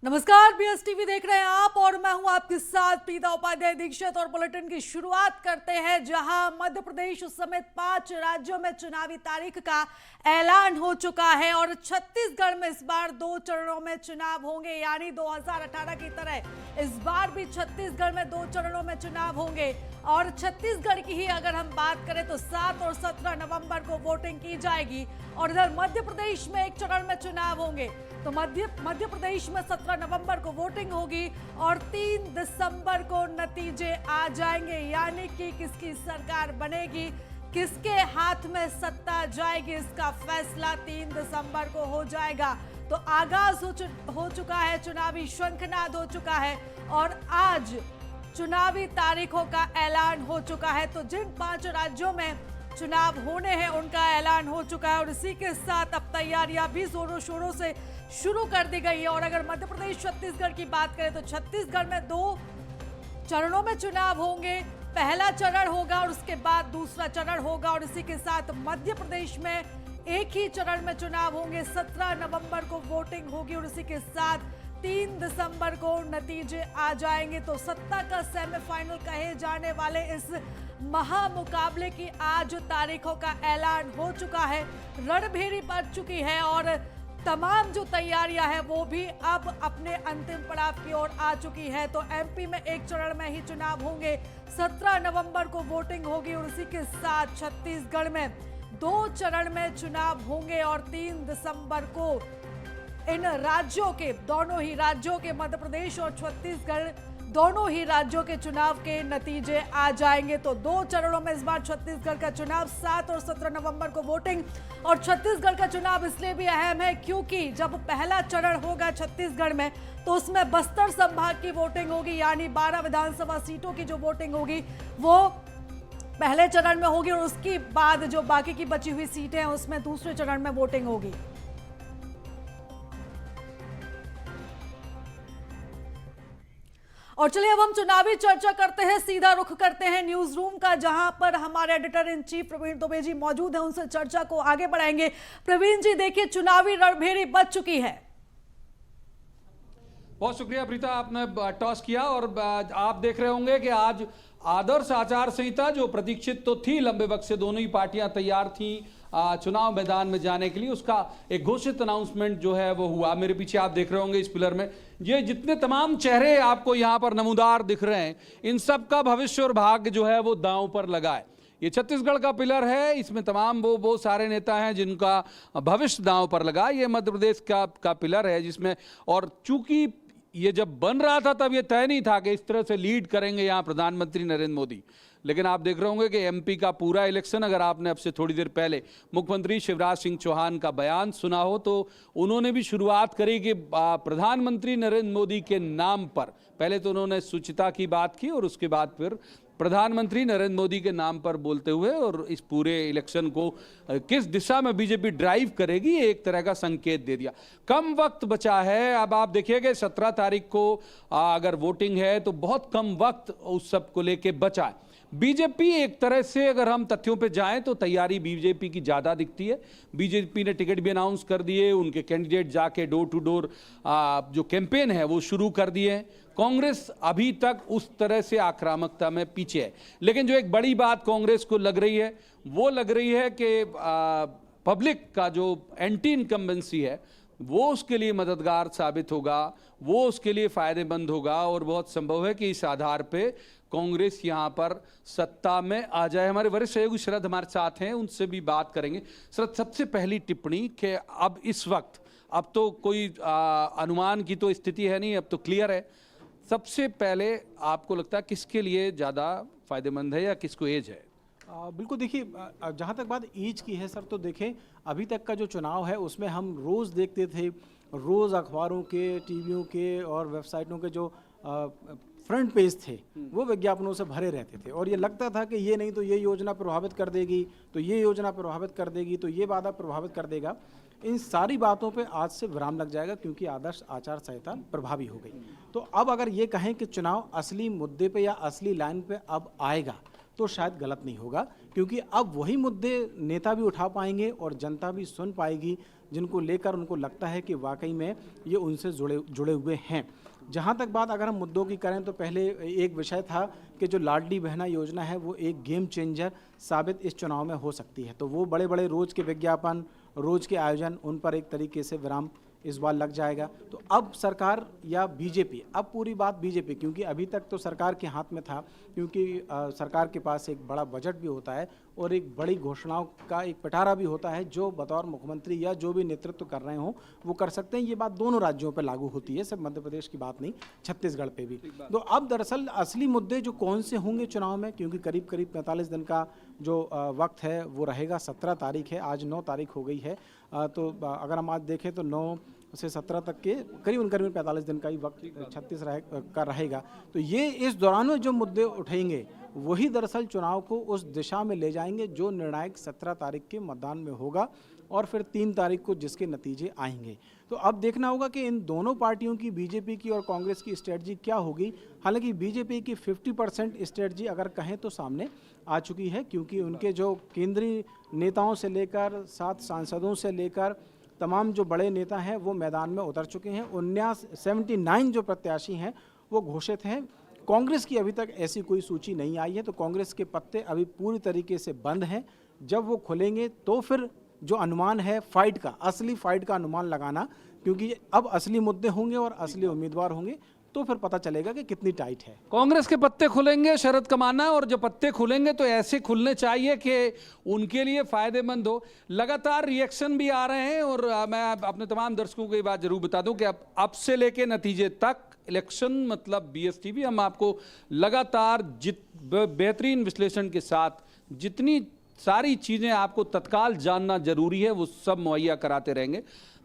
नमस्कार, BS TV देख रहे हैं आप और मैं हूं आपके साथ पीता उपाध्याय दीक्षित। और बुलेटिन की शुरुआत करते हैं जहां मध्य प्रदेश समेत 5 राज्यों में चुनावी तारीख का ऐलान हो चुका है और छत्तीसगढ़ में इस बार 2 चरणों में चुनाव होंगे। यानी 2018 की तरह इस बार भी छत्तीसगढ़ में 2 चरणों में चुनाव होंगे। और छत्तीसगढ़ की ही अगर हम बात करें तो 7 और 17 नवंबर को वोटिंग की जाएगी और इधर मध्य प्रदेश में 1 चरण में चुनाव होंगे। तो मध्य प्रदेश में 17 नवंबर को वोटिंग होगी और 3 दिसंबर को नतीजे आ जाएंगे। यानी कि किसकी सरकार बनेगी, किसके हाथ में सत्ता जाएगी, इसका फैसला 3 दिसंबर को हो जाएगा। तो आगाज हो चुका है, चुनावी शंखनाद हो चुका है और आज चुनावी तारीखों का ऐलान हो चुका है। तो जिन 5 राज्यों में चुनाव होने हैं उनका ऐलान हो चुका है और इसी के साथ अब तैयारियां भी जोरों शोरों से शुरू कर दी गई है। और अगर मध्य प्रदेश छत्तीसगढ़ की बात करें तो छत्तीसगढ़ में 2 चरणों में चुनाव होंगे। पहला चरण होगा और उसके बाद दूसरा चरण होगा और इसी के साथ मध्य प्रदेश में एक ही चरण में चुनाव होंगे। 17 नवंबर को वोटिंग होगी और इसी के साथ 3 दिसंबर को नतीजे आ जाएंगे। तो सत्ता का सेमीफाइनल कहे जाने वाले इस महामुकाबले की आज तारीखों का ऐलान हो चुका है। रणभेरी बढ़ चुकी है और तमाम जो तैयारियां हैं वो भी अब अपने अंतिम पड़ाव की ओर आ चुकी है। तो एमपी में 1 चरण में ही चुनाव होंगे। 17 नवंबर को वोटिंग होगी और इसी के साथ छत्तीसगढ़ में 2 चरण में चुनाव होंगे और 3 दिसंबर को इन राज्यों के, दोनों ही राज्यों के, मध्य प्रदेश और छत्तीसगढ़ दोनों ही राज्यों के चुनाव के नतीजे आ जाएंगे। तो 2 चरणों में इस बार छत्तीसगढ़ का चुनाव, 7 और 17 नवंबर को वोटिंग। और छत्तीसगढ़ का चुनाव इसलिए भी अहम है क्योंकि जब पहला चरण होगा छत्तीसगढ़ में तो उसमें बस्तर संभाग की वोटिंग होगी। यानी 12 विधानसभा सीटों की जो वोटिंग होगी वो पहले चरण में होगी और उसके बाद जो बाकी की बची हुई सीटें हैं उसमें दूसरे चरण में वोटिंग होगी। और चलिए अब हम चुनावी चर्चा करते हैं, सीधा रुख करते हैं न्यूज रूम का, जहां पर हमारे editor in chief Praveen Dubey ji मौजूद हैं। उनसे चर्चा को आगे बढ़ाएंगे। प्रवीण जी, देखिए चुनावी रणभेरी बच चुकी है। बहुत शुक्रिया प्रीता, आपने टॉस किया और आप देख रहे होंगे कि आज आदर्श आचार संहिता जो प्रतीक्षित तो थी लंबे वक्त से, दोनों ही पार्टियां तैयार थी चुनाव मैदान में जाने के लिए, उसका एक घोषित अनाउंसमेंट जो है वो हुआ। मेरे पीछे आप देख रहे होंगे इस पिलर में ये जितने तमाम चेहरे आपको यहाँ पर नमूदार दिख रहे हैं, इन सब का भविष्य और भाग्य जो है वो दांव पर लगा है। ये छत्तीसगढ़ का पिलर है, इसमें तमाम वो सारे नेता हैं जिनका भविष्य दांव पर लगा। ये मध्य प्रदेश का पिलर है जिसमें, और चूंकि ये जब बन रहा था तब ये तय नहीं था कि इस तरह से लीड करेंगे यहाँ प्रधानमंत्री नरेंद्र मोदी। लेकिन आप देख रहे होंगे कि एमपी का पूरा इलेक्शन, अगर आपने अब से थोड़ी देर पहले मुख्यमंत्री शिवराज सिंह चौहान का बयान सुना हो तो उन्होंने भी शुरुआत करी कि प्रधानमंत्री नरेंद्र मोदी के नाम पर, पहले तो उन्होंने शुचिता की बात की और उसके बाद फिर प्रधानमंत्री नरेंद्र मोदी के नाम पर बोलते हुए और इस पूरे इलेक्शन को किस दिशा में बीजेपी ड्राइव करेगी एक तरह का संकेत दे दिया। कम वक्त बचा है, अब आप देखिएगा 17 तारीख को अगर वोटिंग है तो बहुत कम वक्त उस सब को लेके बचा है। बीजेपी एक तरह से अगर हम तथ्यों पे जाएं तो तैयारी बीजेपी की ज़्यादा दिखती है। बीजेपी ने टिकट भी अनाउंस कर दिए, उनके कैंडिडेट जाके डोर टू डोर जो कैंपेन है वो शुरू कर दिए। कांग्रेस अभी तक उस तरह से आक्रामकता में पीछे है। लेकिन जो एक बड़ी बात कांग्रेस को लग रही है वो लग रही है कि पब्लिक का जो एंटी इनकम्बेंसी है वो उसके लिए मददगार साबित होगा, वो उसके लिए फायदेमंद होगा और बहुत संभव है कि इस आधार पे कांग्रेस यहाँ पर सत्ता में आ जाए। हमारे वरिष्ठ सहयोगी शरद हमारे साथ हैं, उनसे भी बात करेंगे। शरद, सबसे पहली टिप्पणी कि अब इस वक्त अब तो कोई अनुमान की तो स्थिति है नहीं, अब तो क्लियर है। सबसे पहले आपको लगता है किसके लिए ज़्यादा फायदेमंद है या किसको एज है? बिल्कुल, देखिए जहाँ तक बात एज की है सर, तो देखें अभी तक का जो चुनाव है उसमें हम रोज़ देखते थे, रोज़ अखबारों के, टीवियों के और वेबसाइटों के जो फ्रंट पेज थे वो विज्ञापनों से भरे रहते थे और ये लगता था कि ये नहीं तो ये योजना प्रभावित कर देगी, तो ये योजना प्रभावित कर देगी, तो ये वादा प्रभावित कर देगा। इन सारी बातों पे आज से विराम लग जाएगा क्योंकि आदर्श आचार संहिता प्रभावी हो गई। तो अब अगर ये कहें कि चुनाव असली मुद्दे पे या असली लाइन पे अब आएगा तो शायद गलत नहीं होगा, क्योंकि अब वही मुद्दे नेता भी उठा पाएंगे और जनता भी सुन पाएगी, जिनको लेकर उनको लगता है कि वाकई में ये उनसे जुड़े हुए हैं। जहाँ तक बात अगर हम मुद्दों की करें तो पहले एक विषय था कि जो लाडली बहना योजना है वो एक गेम चेंजर साबित इस चुनाव में हो सकती है। तो वो बड़े बड़े रोज़ के विज्ञापन, रोज़ के आयोजन, उन पर एक तरीके से विराम इस बार लग जाएगा। तो अब सरकार या बीजेपी, अब पूरी बात बीजेपी, क्योंकि अभी तक तो सरकार के हाथ में था, क्योंकि सरकार के पास एक बड़ा बजट भी होता है और एक बड़ी घोषणाओं का एक पिटारा भी होता है जो बतौर मुख्यमंत्री या जो भी नेतृत्व कर रहे हों वो कर सकते हैं। ये बात दोनों राज्यों पर लागू होती है, सिर्फ मध्य प्रदेश की बात नहीं, छत्तीसगढ़ पे भी। तो अब दरअसल असली मुद्दे जो कौन से होंगे चुनाव में, क्योंकि करीब करीब 45 दिन का जो वक्त है वो रहेगा। 17 तारीख है, आज 9 तारीख हो गई है। तो अगर हम आज देखें तो 9 से 17 तक के करीबन 45 दिन का ही वक्त 36 का रहेगा। तो ये इस दौरान में जो मुद्दे उठेंगे वही दरअसल चुनाव को उस दिशा में ले जाएंगे जो निर्णायक 17 तारीख के मतदान में होगा और फिर 3 तारीख को जिसके नतीजे आएंगे। तो अब देखना होगा कि इन दोनों पार्टियों की, बीजेपी की और कांग्रेस की स्ट्रेटजी क्या होगी। हालांकि बीजेपी की 50% स्ट्रेटजी अगर कहें तो सामने आ चुकी है, क्योंकि उनके जो केंद्रीय नेताओं से लेकर 7 सांसदों से लेकर तमाम जो बड़े नेता हैं वो मैदान में उतर चुके हैं। 79 जो प्रत्याशी हैं वो घोषित हैं। कांग्रेस की अभी तक ऐसी कोई सूची नहीं आई है, तो कांग्रेस के पत्ते अभी पूरी तरीके से बंद हैं। जब वो खुलेंगे तो फिर जो अनुमान है फाइट का, असली फाइट का अनुमान लगाना, क्योंकि अब असली मुद्दे होंगे और असली उम्मीदवार होंगे तो फिर पता चलेगा कि कितनी टाइट है। कांग्रेस के पत्ते खुलेंगे, शरद का मानना है, और जो पत्ते खुलेंगे तो ऐसे खुलने चाहिए कि उनके लिए फायदेमंद हो। लगातार रिएक्शन भी आ रहे हैं और मैं अपने तमाम दर्शकों को ये बात जरूर बता दूं कि अब से लेके नतीजे तक इलेक्शन मतलब बीएसटीवी हम आपको लगातार बेहतरीन विश्लेषण के साथ जितनी सारी चीजें आपको तत्काल जानना जरूरी है वो सब मुहैया कराते रहेंगे।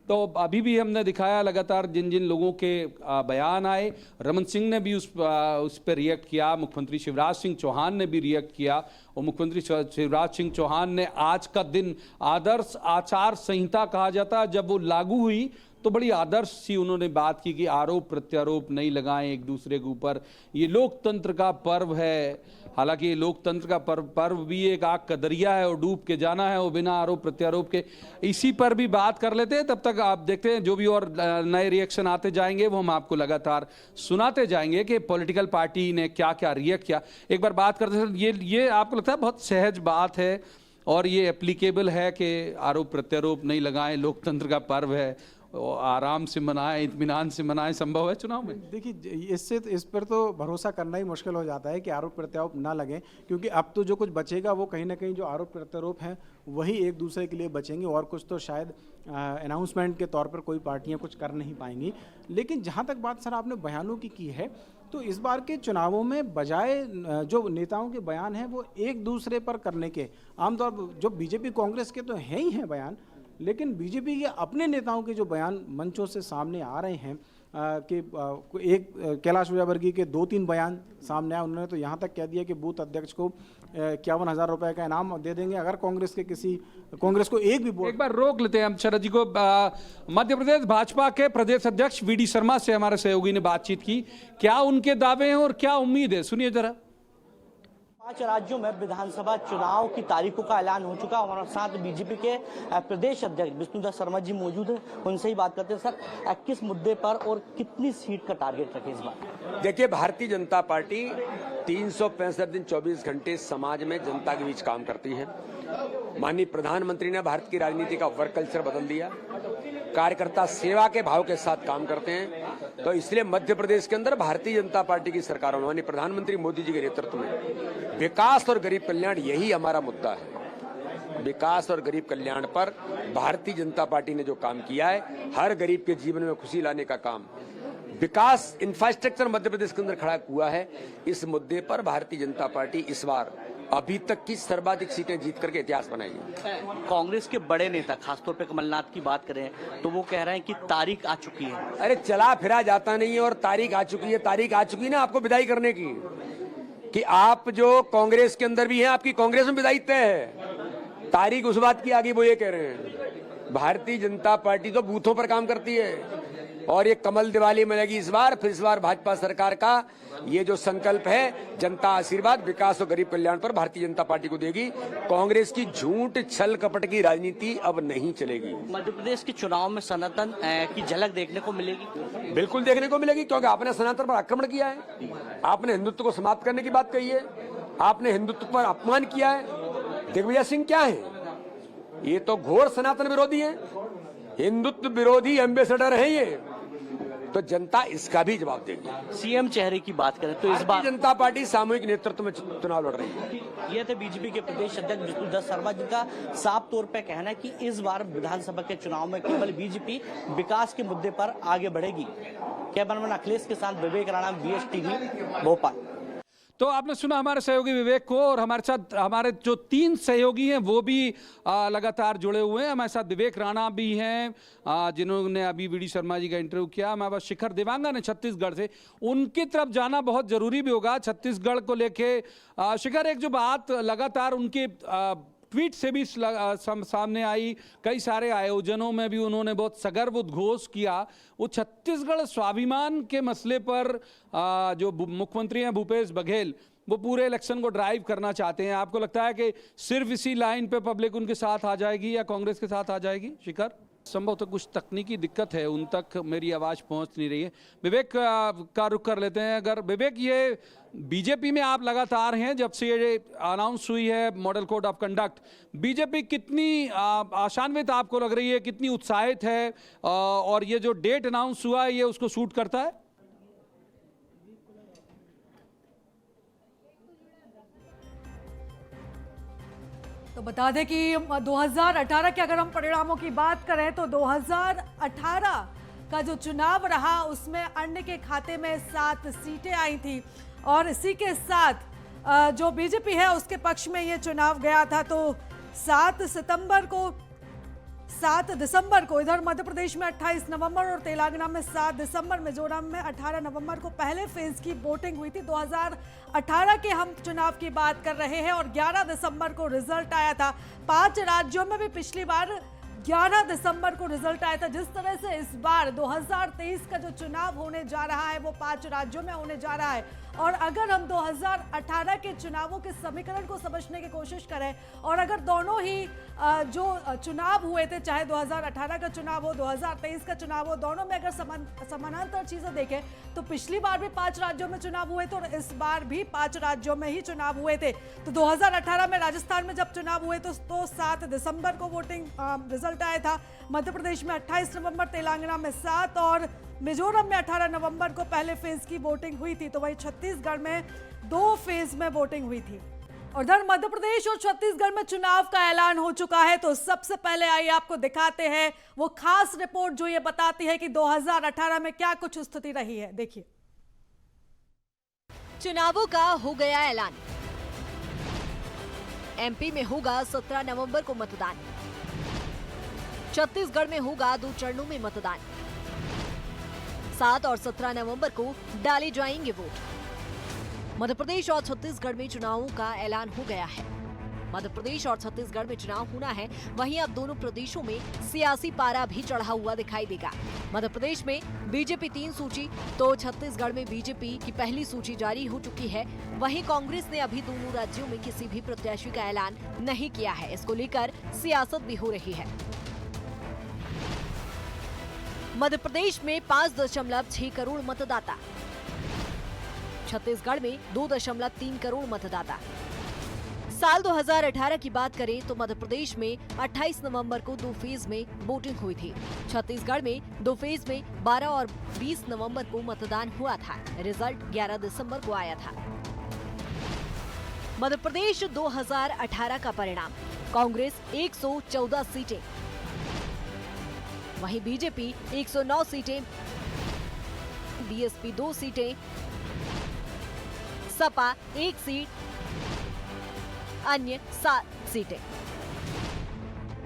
तो अभी भी हमने दिखाया लगातार जिन जिन लोगों के बयान आए, रमन सिंह ने भी उस पर रिएक्ट किया, मुख्यमंत्री शिवराज सिंह चौहान ने भी रिएक्ट किया और मुख्यमंत्री शिवराज सिंह चौहान ने आज का दिन आदर्श आचार संहिता कहा जाता है, जब वो लागू हुई तो बड़ी आदर्श सी उन्होंने बात की कि आरोप प्रत्यारोप नहीं लगाएं एक दूसरे के ऊपर, ये लोकतंत्र का पर्व है। हालांकि लोकतंत्र का पर्व भी एक आग का दरिया है और डूब के जाना है वो बिना आरोप प्रत्यारोप के। इसी पर भी बात कर लेते हैं, तब तक आप देखते हैं जो भी और नए रिएक्शन आते जाएंगे वो हम आपको लगातार सुनाते जाएंगे कि पॉलिटिकल पार्टी ने क्या क्या रिएक्ट किया। एक बार बात करते हैं, ये आपको लगता है बहुत सहज बात है और ये एप्लीकेबल है कि आरोप प्रत्यारोप नहीं लगाएं, लोकतंत्र का पर्व है, आराम से मनाएं, इत्मीनान से मनाएं, संभव है चुनाव में? देखिए, इससे इस पर तो भरोसा करना ही मुश्किल हो जाता है कि आरोप प्रत्यारोप ना लगें, क्योंकि अब तो जो कुछ बचेगा वो कहीं ना कहीं जो आरोप प्रत्यारोप हैं वही एक दूसरे के लिए बचेंगे और कुछ तो शायद अनाउंसमेंट के तौर पर कोई पार्टियां कुछ कर नहीं पाएंगी। लेकिन जहां तक बात सर आपने बयानों की है, तो इस बार के चुनावों में बजाय जो नेताओं के बयान हैं वो एक दूसरे पर करने के, आमतौर पर जो बीजेपी कांग्रेस के तो हैं ही हैं बयान, लेकिन बीजेपी के अपने नेताओं के जो बयान मंचों से सामने आ रहे हैं कि एक कैलाश विजयवर्गीय के 2-3 बयान सामने आए। उन्होंने तो यहाँ तक कह दिया कि बूथ अध्यक्ष को 51,000 रुपए का इनाम दे देंगे अगर कांग्रेस को एक भी वोट। एक बार रोक लेते हैं हम शरद जी को। मध्य प्रदेश भाजपा के प्रदेश अध्यक्ष वीडी शर्मा से हमारे सहयोगी ने बातचीत की, क्या उनके दावे हैं और क्या उम्मीद है, सुनिए जरा। 5 राज्यों में विधानसभा चुनाव की तारीखों का ऐलान हो चुका। हमारे साथ बीजेपी के प्रदेश अध्यक्छ विष्णुदास शर्मा जी मौजूद हैं, उनसे ही बात करते हैं। सर, किस मुद्दे पर और कितनी सीट का टारगेट रखे इस बार? देखिए, भारतीय जनता पार्टी 365 दिन 24 घंटे समाज में जनता के बीच काम करती है। माननीय प्रधानमंत्री ने भारत की राजनीति का वर्क कल्चर बदल दिया, कार्यकर्ता सेवा के भाव के साथ काम करते हैं। तो इसलिए मध्य प्रदेश के अंदर भारतीय जनता पार्टी की सरकार, माननीय प्रधानमंत्री मोदी जी के नेतृत्व में विकास और गरीब कल्याण, यही हमारा मुद्दा है। विकास और गरीब कल्याण पर भारतीय जनता पार्टी ने जो काम किया है, हर गरीब के जीवन में खुशी लाने का काम, विकास इंफ्रास्ट्रक्चर मध्य प्रदेश के अंदर खड़ा हुआ है। इस मुद्दे पर भारतीय जनता पार्टी इस बार अभी तक की सर्वाधिक सीटें जीत करके इतिहास बनाएगी। कांग्रेस के बड़े नेता, खासतौर पे कमलनाथ की बात करें तो वो कह रहे हैं कि तारीख आ चुकी है। अरे चला फिरा जाता नहीं है और तारीख आ चुकी है। तारीख आ चुकी है ना आपको विदाई करने की, कि आप जो कांग्रेस के अंदर भी हैं, आपकी कांग्रेस में विदाई तय है। तारीख उस बात की आगे वो ये कह रहे हैं। भारतीय जनता पार्टी तो बूथों पर काम करती है। और ये कमल दिवाली मिलेगी इस बार। फिर इस बार भाजपा सरकार का ये जो संकल्प है, जनता आशीर्वाद विकास और गरीब कल्याण पर भारतीय जनता पार्टी को देगी। कांग्रेस की झूठ छल कपट की राजनीति अब नहीं चलेगी। मध्य प्रदेश के चुनाव में सनातन की झलक देखने को मिलेगी? बिल्कुल देखने को मिलेगी, क्योंकि आपने सनातन पर आक्रमण किया है, आपने हिंदुत्व को समाप्त करने की बात कही है, आपने हिंदुत्व पर अपमान किया है। दिग्विजय सिंह क्या है? ये तो घोर सनातन विरोधी है, हिंदुत्व विरोधी एम्बेसडर है ये। तो जनता इसका भी जवाब देगी। सीएम चेहरे की बात करें तो इस बार जनता पार्टी सामूहिक नेतृत्व में चुनाव लड़ रही है। ये थे बीजेपी के प्रदेश अध्यक्ष विष्णुदत्त शर्मा, जिनका साफ तौर पे कहना है कि इस बार विधानसभा के चुनाव में केवल बीजेपी विकास के मुद्दे पर आगे बढ़ेगी। कैमरामैन अखिलेश के साथ विवेक राणा, BSTV भोपाल। तो आपने सुना हमारे सहयोगी विवेक को, और हमारे साथ हमारे जो 3 सहयोगी हैं वो भी लगातार जुड़े हुए हैं। हमारे साथ विवेक राणा भी हैं, जिन्होंने अभी वीडी शर्मा जी का इंटरव्यू किया। हमारे पास शिखर देवांगन है छत्तीसगढ़ से, उनकी तरफ जाना बहुत जरूरी भी होगा छत्तीसगढ़ को लेके। शिखर, एक जो बात लगातार उनके ट्वीट से भी सामने आई, कई सारे आयोजनों में भी उन्होंने बहुत सगर्व उद्घोष किया, वो छत्तीसगढ़ स्वाभिमान के मसले पर जो मुख्यमंत्री हैं भूपेश बघेल, वो पूरे इलेक्शन को ड्राइव करना चाहते हैं। आपको लगता है कि सिर्फ इसी लाइन पे पब्लिक उनके साथ आ जाएगी या कांग्रेस के साथ आ जाएगी? शिखर, संभवतः कुछ तकनीकी दिक्कत है, उन तक मेरी आवाज़ पहुंच नहीं रही है। विवेक का रुख कर लेते हैं। अगर विवेक, ये बीजेपी में आप लगातार हैं जब से ये अनाउंस हुई है model code of conduct, BJP कितनी आशान्वित आपको लग रही है, कितनी उत्साहित है, और ये जो डेट अनाउंस हुआ है ये उसको सूट करता है? तो बता दें कि 2018 के अगर हम परिणामों की बात करें तो 2018 का जो चुनाव रहा उसमें अन्य के खाते में 7 सीटें आई थी, और इसी के साथ जो बीजेपी है उसके पक्ष में ये चुनाव गया था। तो 7 दिसंबर को इधर मध्य प्रदेश में 28 नवंबर और तेलंगाना में 7 दिसंबर, मिजोरम में 18 नवंबर को पहले फेज की वोटिंग हुई थी। 2018 के हम चुनाव की बात कर रहे हैं और 11 दिसंबर को रिजल्ट आया था। 5 राज्यों में भी पिछली बार 11 दिसंबर को रिजल्ट आया था। जिस तरह से इस बार 2023 का जो चुनाव होने जा रहा है वो 5 राज्यों में होने जा रहा है, और अगर हम 2018 के चुनावों के समीकरण को समझने की कोशिश करें, और अगर दोनों ही जो चुनाव हुए थे, चाहे 2018 का चुनाव हो, 2023 का चुनाव हो, दोनों में अगर समानांतर चीजें देखें तो पिछली बार भी 5 राज्यों में चुनाव हुए थे और इस बार भी 5 राज्यों में ही चुनाव हुए थे। तो 2018 में राजस्थान में जब चुनाव हुए तो 7 दिसंबर को वोटिंग रिजल्ट आया था। मध्य प्रदेश में 28 नवंबर, तेलंगाना में 7 और मिजोरम में 18 नवंबर को पहले फेज की वोटिंग हुई थी। तो वहीं छत्तीसगढ़ में 2 फेज में वोटिंग हुई थी। और उधर मध्य प्रदेश और छत्तीसगढ़ में चुनाव का ऐलान हो चुका है। तो सबसे पहले आइए आपको दिखाते हैं वो खास रिपोर्ट जो ये बताती है कि 2018 में क्या कुछ स्थिति रही है। देखिए, चुनावों का हो गया ऐलान। एमपी में होगा 17 नवंबर को मतदान। छत्तीसगढ़ में होगा 2 चरणों में मतदान। 7 और 17 नवंबर को डाले जाएंगे वोट। मध्य प्रदेश और छत्तीसगढ़ में चुनावों का ऐलान हो गया है। मध्य प्रदेश और छत्तीसगढ़ में चुनाव होना है, वहीं अब दोनों प्रदेशों में सियासी पारा भी चढ़ा हुआ दिखाई देगा। मध्य प्रदेश में बीजेपी 3 सूची, तो छत्तीसगढ़ में बीजेपी की पहली सूची जारी हो चुकी है। वहीं कांग्रेस ने अभी दोनों राज्यों में किसी भी प्रत्याशी का ऐलान नहीं किया है। इसको लेकर सियासत भी हो रही है। मध्य प्रदेश में 5.6 करोड़ मतदाता, छत्तीसगढ़ में 2.3 करोड़ मतदाता। साल 2018 की बात करें तो मध्य प्रदेश में 28 नवंबर को 2 फेज में वोटिंग हुई थी। छत्तीसगढ़ में 2 फेज में 12 और 20 नवंबर को मतदान हुआ था। रिजल्ट 11 दिसंबर को आया था। मध्य प्रदेश 2018 का परिणाम, कांग्रेस 114 सीटें, वहीं बीजेपी 109 सीटें, बीएसपी 2 सीटें, सपा 1 सीट, अन्य 7 सीटें।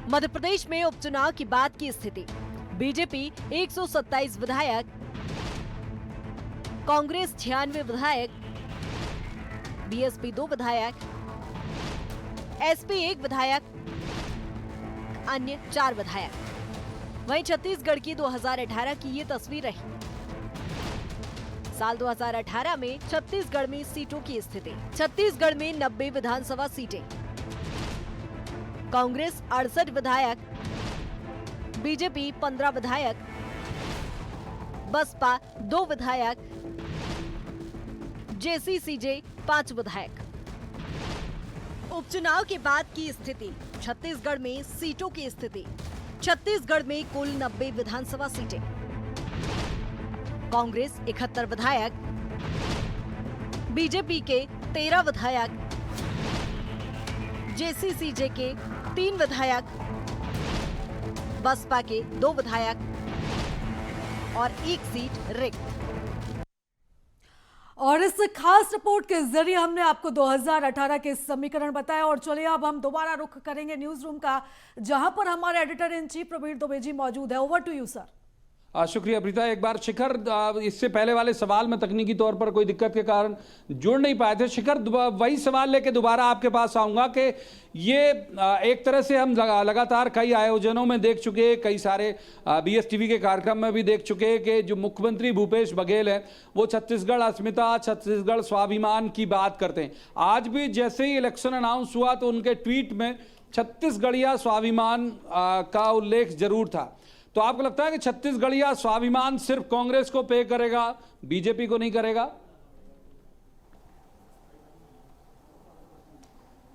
मध्य प्रदेश में उपचुनाव की बात की स्थिति, बीजेपी 127 विधायक, कांग्रेस 96 विधायक, बीएसपी 2 विधायक, एसपी 1 विधायक, अन्य 4 विधायक। वहीं छत्तीसगढ़ की 2018 की ये तस्वीर रही। साल 2018 में छत्तीसगढ़ में सीटों की स्थिति। छत्तीसगढ़ में 90 विधानसभा सीटें, कांग्रेस 68 विधायक, बीजेपी 15 विधायक, बसपा 2 विधायक, जेसीसीजे 5 विधायक। उपचुनाव के बाद की स्थिति, छत्तीसगढ़ में सीटों की स्थिति। छत्तीसगढ़ में कुल 90 विधानसभा सीटें, कांग्रेस 71 विधायक, बीजेपी के 13 विधायक, जेसीसीजे के 3 विधायक, बसपा के 2 विधायक और 1 सीट रिक्त। और इस खास रिपोर्ट के जरिए हमने आपको 2018 के समीकरण बताया। और चलिए अब हम दोबारा रुख करेंगे न्यूज रूम का, जहां पर हमारे editor in chief Praveen Dubey ji मौजूद है। Over to you sir. शुक्रिया प्रीता। एक बार शिखर, इससे पहले वाले सवाल में तकनीकी तौर पर कोई दिक्कत के कारण जुड़ नहीं पाए थे। शिखर, वही सवाल लेके दोबारा आपके पास आऊंगा कि ये एक तरह से हम लगातार कई आयोजनों में देख चुके, कई सारे BSTV के कार्यक्रम में भी देख चुके कि जो मुख्यमंत्री भूपेश बघेल हैं वो छत्तीसगढ़ अस्मिता, छत्तीसगढ़ स्वाभिमान की बात करते हैं। आज भी जैसे ही इलेक्शन अनाउंस हुआ तो उनके ट्वीट में छत्तीसगढ़िया स्वाभिमान का उल्लेख जरूर था। तो आपको लगता है कि छत्तीसगढ़िया स्वाभिमान सिर्फ कांग्रेस को पे करेगा, बीजेपी को नहीं करेगा?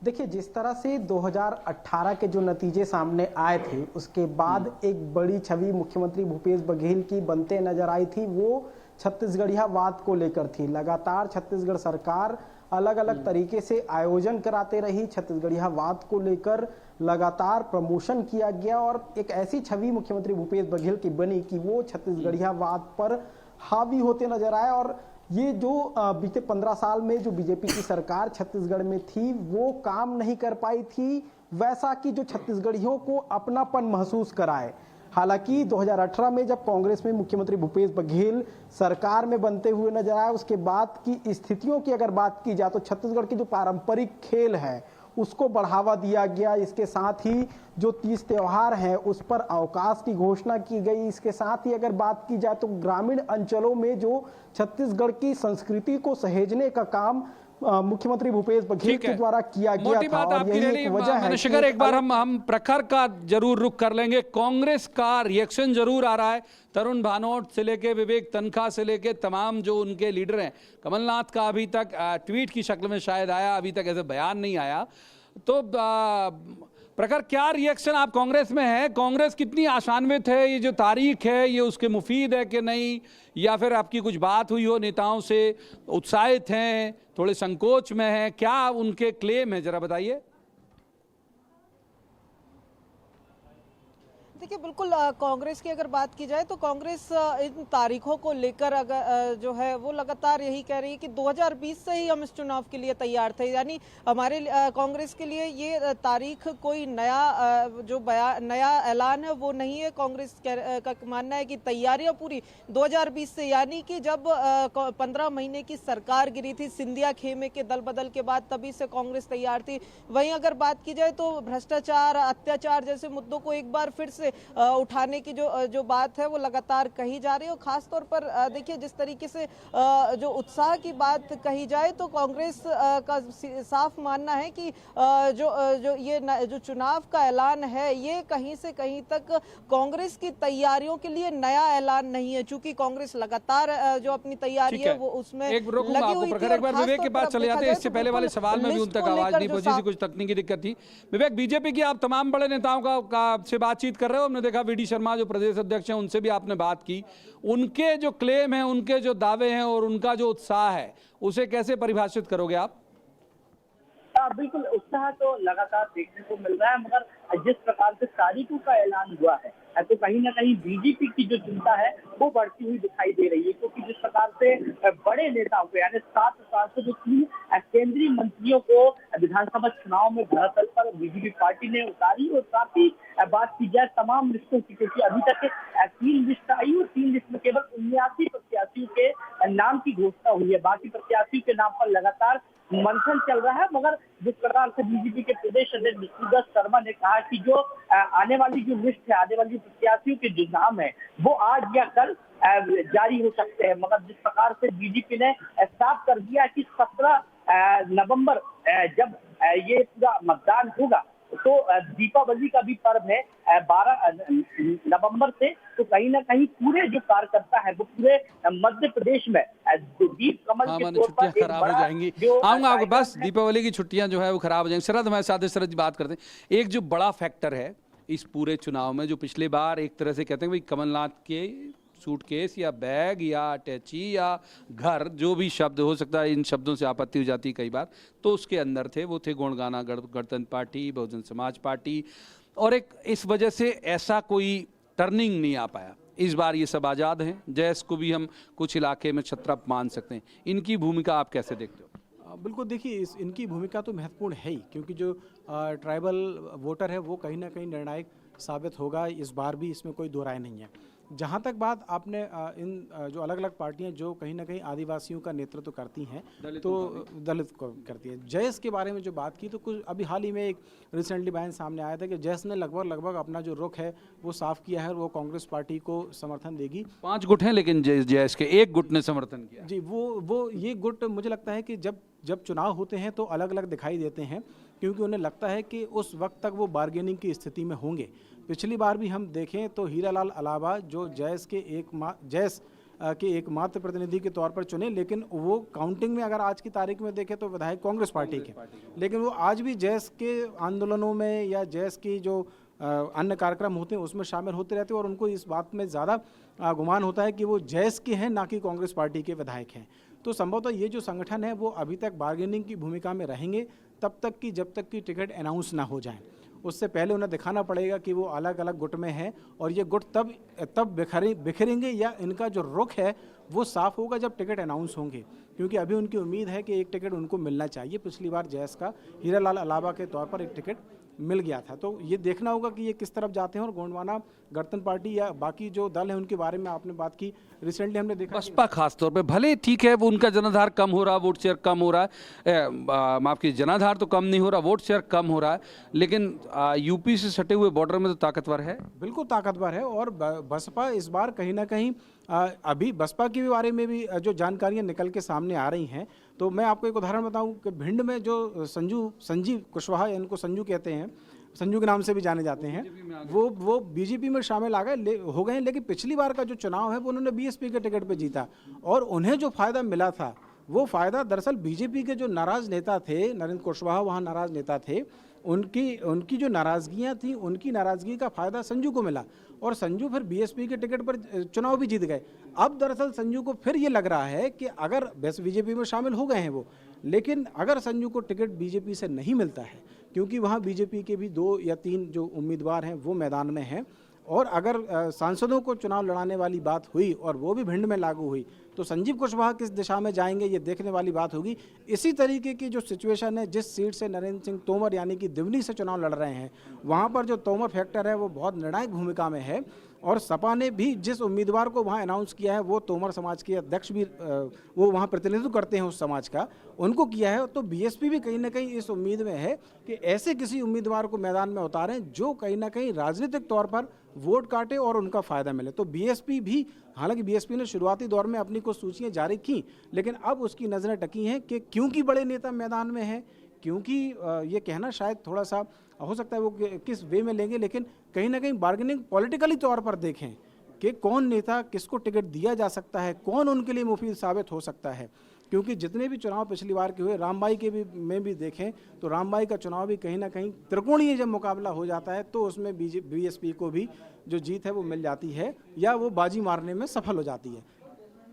देखिए, जिस तरह से 2018 के जो नतीजे सामने आए थे उसके बाद एक बड़ी छवि मुख्यमंत्री भूपेश बघेल की बनते नजर आई थी, वो छत्तीसगढ़ियावाद को लेकर थी। लगातार छत्तीसगढ़ सरकार अलग अलग तरीके से आयोजन कराते रही, छत्तीसगढ़ियावाद को लेकर लगातार प्रमोशन किया गया और एक ऐसी छवि मुख्यमंत्री भूपेश बघेल की बनी कि वो छत्तीसगढ़ियावाद पर हावी होते नजर आए। और ये जो बीते 15 साल में जो बीजेपी की सरकार छत्तीसगढ़ में थी वो काम नहीं कर पाई थी वैसा कि जो छत्तीसगढ़ियों को अपनापन महसूस कराए। हालांकि 2018 में जब कांग्रेस में मुख्यमंत्री भूपेश बघेल सरकार में बनते हुए नजर आए, उसके बाद की स्थितियों की अगर बात की जाए तो छत्तीसगढ़ की जो पारंपरिक खेल है उसको बढ़ावा दिया गया। इसके साथ ही जो 30 त्योहार हैं उस पर अवकाश की घोषणा की गई। इसके साथ ही अगर बात की जाए तो ग्रामीण अंचलों में जो छत्तीसगढ़ की संस्कृति को सहेजने का काम मुख्यमंत्री भूपेश बघेल के द्वारा किया गया मोटी था। बात और आपकी यही एक वजह है। शिखर, एक बार हम प्रखर का जरूर रुख कर लेंगे। कांग्रेस का रिएक्शन जरूर आ रहा है, तरुण भानोट से लेके विवेक तनखा से लेके तमाम जो उनके लीडर हैं। कमलनाथ का अभी तक ट्वीट की शक्ल में शायद आया, अभी तक ऐसे बयान नहीं आया। तो प्रखर, क्या रिएक्शन आप कांग्रेस में है? कांग्रेस कितनी आशान्वित है? ये जो तारीख है ये उसके मुफीद है कि नहीं, या फिर आपकी कुछ बात हुई हो नेताओं से, उत्साहित हैं, थोड़े संकोच में हैं? क्या उनके क्लेम है, जरा बताइए। देखिए, बिल्कुल कांग्रेस की अगर बात की जाए तो कांग्रेस इन तारीखों को लेकर अगर जो है वो लगातार यही कह रही है कि 2020 से ही हम इस चुनाव के लिए तैयार थे। यानी हमारे कांग्रेस के लिए ये तारीख कोई नया ऐलान है वो नहीं है। कांग्रेस का मानना है कि तैयारियां पूरी 2020 से, यानी कि जब 15 महीने की सरकार गिरी थी सिंधिया खेमे के दल बदल के बाद, तभी से कांग्रेस तैयार थी। वहीं अगर बात की जाए तो भ्रष्टाचार, अत्याचार जैसे मुद्दों को एक बार फिर से उठाने की जो बात है वो लगातार कही जा रही है। और खास तौर पर देखिए, जिस तरीके से जो उत्साह की बात कही जाए तो कांग्रेस का साफ मानना है कि जो चुनाव का ऐलान है ये कहीं से कहीं तक कांग्रेस की तैयारियों के लिए नया ऐलान नहीं है, चूंकि कांग्रेस लगातार जो अपनी तैयारी है वो उसमें लगी हुई थी। एक बार विवेक के पास चले जाते हैं। इससे पहले वाले सवाल में भी उन तक आवाज नहीं पहुंची थी, कुछ तकनीकी दिक्कत थी। विवेक, बीजेपी की आप तमाम बड़े नेताओं का से बातचीत कर रहे हो। हमने देखा VD शर्मा जो प्रदेश अध्यक्ष हैं उनसे भी आपने बात की। उनके जो क्लेम हैं, उनके जो दावे हैं और उनका जो उत्साह है, उसे कैसे परिभाषित करोगे आप? बिल्कुल, उत्साह तो लगातार देखने को मिल रहा है, मगर जिस प्रकार से तारीखों का ऐलान हुआ है तो कहीं ना कहीं बीजेपी की जो चिंता है वो बढ़ती हुई दिखाई दे रही है। क्योंकि जिस प्रकार से बड़े नेताओं को, यानी 7 सांसद, 3 केंद्रीय मंत्रियों को विधानसभा चुनाव में धरातल पर बीजेपी पार्टी ने उतारी। और साथ ही बात की जाए तमाम लिस्टों की, क्योंकि अभी तक 3 लिस्ट आई और 3 लिस्ट में केवल 79 प्रत्याशियों के नाम की घोषणा हुई है। बाकी प्रत्याशियों के नाम पर लगातार मंथन चल रहा है, मगर जिस प्रकार से बीजेपी के प्रदेश अध्यक्ष विष्णुदत्त शर्मा ने कहा कि जो आने वाली जो लिस्ट है, आने वाली प्रत्याशियों के जो नाम है वो आज या कल जारी हो सकते हैं। मगर जिस प्रकार से बीजेपी ने साफ कर दिया कि 17 नवंबर जब ये पूरा मतदान होगा तो दीपावली का भी पर्व है 12 नवंबर से, तो कहीं ना कहीं पूरे जो कार्यकर्ता है वो पूरे मध्य प्रदेश में दीप कमल के तौर पर छुट्टियां खराब हो जाएंगी। आऊंगा आपके पास, दीपावली की छुट्टियां जो है वो खराब हो जाएंगी। शरद, हमारे साथ शरद जी बात करते हैं। एक जो बड़ा फैक्टर है इस पूरे चुनाव में, जो पिछले बार एक तरह से कहते हैं भाई कमलनाथ के सूटकेस या बैग या अटैची या घर, जो भी शब्द हो सकता है, इन शब्दों से आपत्ति हो जाती है कई बार, तो उसके अंदर थे वो थे गुणगाना गणतंत्र पार्टी, बहुजन समाज पार्टी, और एक इस वजह से ऐसा कोई टर्निंग नहीं आ पाया। इस बार ये सब आज़ाद हैं, जैस को भी हम कुछ इलाके में छत्रप मान सकते हैं। इनकी भूमिका आप कैसे देखते हो? बिल्कुल, देखिए इनकी भूमिका तो महत्वपूर्ण है ही, क्योंकि जो ट्राइबल वोटर है वो कहीं ना कहीं निर्णायक साबित होगा इस बार भी, इसमें कोई दो राय नहीं है। जहाँ तक बात आपने इन जो अलग अलग पार्टियां जो कहीं ना कहीं आदिवासियों का नेतृत्व करती हैं, तो दलित को करती है, जैस के बारे में जो बात की, तो कुछ अभी हाल ही में एक रिसेंटली बयान सामने आया था कि जैस ने लगभग अपना जो रुख है वो साफ किया है और वो कांग्रेस पार्टी को समर्थन देगी। 5 गुट हैं, लेकिन जैस के एक गुट ने समर्थन किया। जी, वो ये गुट मुझे लगता है कि जब चुनाव होते हैं तो अलग अलग दिखाई देते हैं, क्योंकि उन्हें लगता है कि उस वक्त तक वो बार्गेनिंग की स्थिति में होंगे। पिछली बार भी हम देखें तो हीरालाल अलावा जो जैस के एकमात्र प्रतिनिधि के तौर पर चुने, लेकिन वो काउंटिंग में अगर आज की तारीख में देखें तो विधायक कांग्रेस पार्टी के, लेकिन वो आज भी जैस के आंदोलनों में या जैस की जो अन्य कार्यक्रम होते हैं उसमें शामिल होते रहते हैं, और उनको इस बात में ज़्यादा गुमान होता है कि वो जैस के हैं, ना कि कांग्रेस पार्टी के विधायक हैं। तो संभवतः ये जो संगठन है वो अभी तक बार्गेनिंग की भूमिका में रहेंगे जब तक कि टिकट अनाउंस ना हो जाए। उससे पहले उन्हें दिखाना पड़ेगा कि वो अलग अलग गुट में हैं, और ये गुट तब बिखरेंगे या इनका जो रुख है वो साफ होगा जब टिकट अनाउंस होंगे, क्योंकि अभी उनकी उम्मीद है कि एक टिकट उनको मिलना चाहिए। पिछली बार जैस का हीरालाल अलावा के तौर पर एक टिकट मिल गया था, तो ये देखना होगा कि ये किस तरफ जाते हैं। और गोंडवाना गणतंत्र पार्टी या बाकी जो दल है उनके बारे में आपने बात की, रिसेंटली हमने देखा बसपा खास तौर पे, भले ठीक है वो उनका जनाधार कम हो रहा, वोट शेयर कम हो रहा है, माफ कीजिए जनाधार तो कम नहीं हो रहा, वोट शेयर कम हो रहा है, लेकिन यूपी से सटे हुए बॉर्डर में तो ताकतवर है, बिल्कुल ताकतवर है। और बसपा इस बार कहीं ना कहीं अभी बसपा के बारे में भी जो जानकारियां निकल के सामने आ रही हैं, तो मैं आपको एक उदाहरण बताऊं कि भिंड में जो संजीव कुशवाहा, इनको संजू कहते हैं, संजू के नाम से भी जाने जाते हैं, वो बीजेपी में शामिल हो गए हैं, लेकिन पिछली बार का जो चुनाव है वो उन्होंने बीएसपी के टिकट पे जीता, और उन्हें जो फायदा मिला था वो फायदा दरअसल बीजेपी के जो नाराज नेता थे, नरेंद्र कुशवाहा वहाँ नाराज नेता थे, उनकी जो नाराजगियाँ थी, उनकी नाराजगी का फायदा संजू को मिला, और संजू फिर बीएसपी के टिकट पर चुनाव भी जीत गए। अब दरअसल संजू को फिर ये लग रहा है कि अगर वैसे बीजेपी में शामिल हो गए हैं वो, लेकिन अगर संजू को टिकट बीजेपी से नहीं मिलता है, क्योंकि वहाँ बीजेपी के भी 2 या 3 जो उम्मीदवार हैं वो मैदान में हैं, और अगर सांसदों को चुनाव लड़ाने वाली बात हुई और वो भी भिंड में लागू हुई, तो संजीव कुशवाहा किस दिशा में जाएंगे ये देखने वाली बात होगी। इसी तरीके की जो सिचुएशन है, जिस सीट से नरेंद्र सिंह तोमर यानी कि दिवनी से चुनाव लड़ रहे हैं, वहाँ पर जो तोमर फैक्टर है वो बहुत निर्णायक भूमिका में है, और सपा ने भी जिस उम्मीदवार को वहाँ अनाउंस किया है वो तोमर समाज के अध्यक्ष भी वो वहाँ प्रतिनिधित्व करते हैं उस समाज का, उनको किया है। तो बीएसपी भी कहीं ना कहीं इस उम्मीद में है कि ऐसे किसी उम्मीदवार को मैदान में उतारें जो कहीं ना कहीं राजनीतिक तौर पर वोट काटे और उनका फायदा मिले। तो बीएसपी भी, हालांकि बीएसपी ने शुरुआती दौर में अपनी कुछ सूचियाँ जारी की, लेकिन अब उसकी नज़रें टकी हैं कि क्योंकि बड़े नेता मैदान में हैं, क्योंकि ये कहना शायद थोड़ा सा हो सकता है वो किस वे में लेंगे, लेकिन कहीं ना कहीं बार्गेनिंग पॉलिटिकली तौर पर देखें कि कौन नेता किसको टिकट दिया जा सकता है, कौन उनके लिए मुफीद साबित हो सकता है। क्योंकि जितने भी चुनाव पिछली बार के हुए, रामबाई के में भी देखें तो रामबाई का चुनाव भी कहीं ना कहीं त्रिकोणीय जब मुकाबला हो जाता है तो उसमें बीएसपी को भी जो जीत है वो मिल जाती है, या वो बाजी मारने में सफल हो जाती है।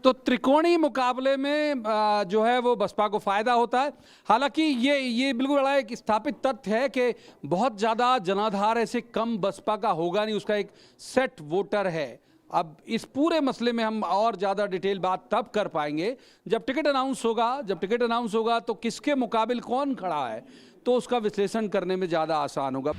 तो त्रिकोणीय मुकाबले में जो है वो बसपा को फायदा होता है। हालांकि ये बिल्कुल बड़ा एक स्थापित तथ्य है कि बहुत ज़्यादा जनाधार ऐसे कम बसपा का होगा नहीं, उसका एक सेट वोटर है। अब इस पूरे मसले में हम और ज़्यादा डिटेल बात तब कर पाएंगे जब टिकट अनाउंस होगा तो किसके मुकाबिल कौन खड़ा है, तो उसका विश्लेषण करने में ज़्यादा आसान होगा।